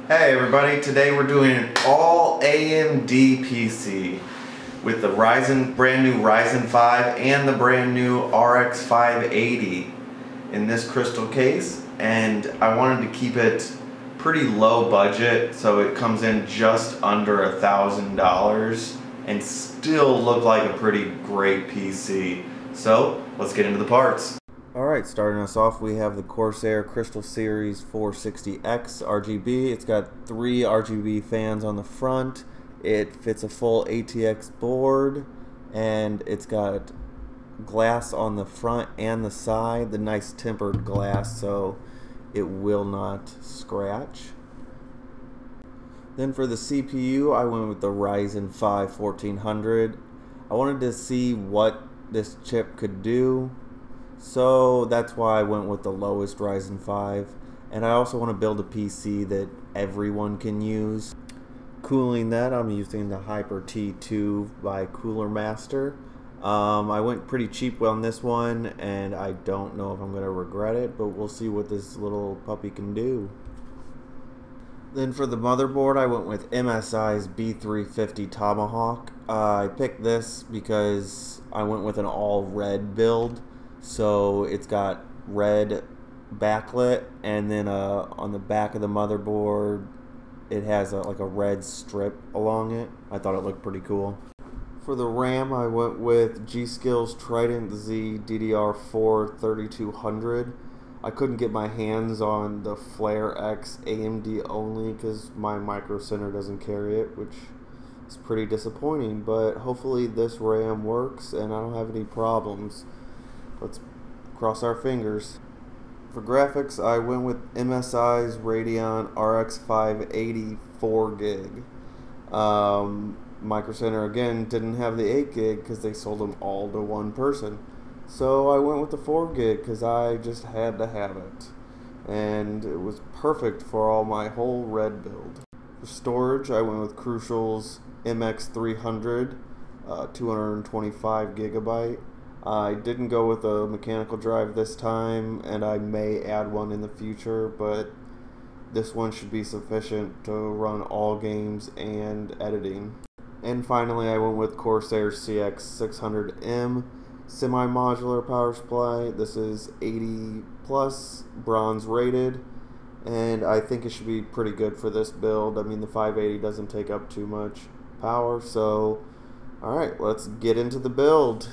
Hey everybody, today we're doing an all AMD PC with the brand new Ryzen 5 and the brand new RX 580 in this crystal case, and I wanted to keep it pretty low budget so it comes in just under $1,000 and still look like a pretty great PC. So let's get into the parts. Alright, starting us off, we have the Corsair Crystal Series 460X RGB. It's got 3 RGB fans on the front. It fits a full ATX board, and it's got glass on the front and the side, the nice tempered glass so it will not scratch. Then for the CPU, I went with the Ryzen 5 1400. I wanted to see what this chip could do, so that's why I went with the lowest Ryzen 5. And I also want to build a PC that everyone can use. Cooling that, I'm using the Hyper T2 by Cooler Master. I went pretty cheap on this one, and I don't know if I'm going to regret it, but we'll see what this little puppy can do. Then for the motherboard, I went with MSI's B350 Tomahawk. I picked this because I went with an all red build. So it's got red backlit, and then on the back of the motherboard it has like a red strip along it. I thought it looked pretty cool. For the RAM, I went with G-Skill's Trident Z DDR4 3200. I couldn't get my hands on the Flare X AMD only because my Microcenter doesn't carry it, which is pretty disappointing, but hopefully this RAM works and I don't have any problems. Let's cross our fingers. For graphics, I went with MSI's Radeon RX 580 4GB. Microcenter again didn't have the 8GB because they sold them all to one person. So I went with the 4GB because I just had to have it. And it was perfect for all my whole red build. For storage, I went with Crucial's MX300, 225GB. I didn't go with a mechanical drive this time, and I may add one in the future, but this one should be sufficient to run all games and editing. And finally, I went with Corsair CX600M semi-modular power supply. This is 80 plus, bronze rated, and I think it should be pretty good for this build. I mean, the 580 doesn't take up too much power, so alright, let's get into the build.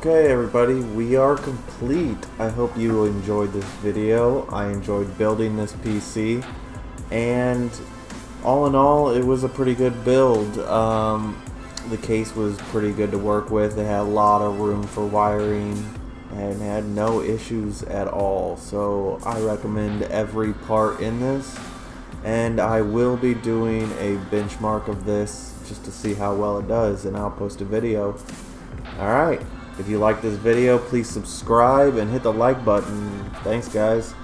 Okay everybody, we are complete. I hope you enjoyed this video. I enjoyed building this PC, and all in all it was a pretty good build. The case was pretty good to work with. It had a lot of room for wiring and had no issues at all, so I recommend every part in this, and I will be doing a benchmark of this just to see how well it does, and I'll post a video. Alright, if you like this video, please subscribe and hit the like button. Thanks guys.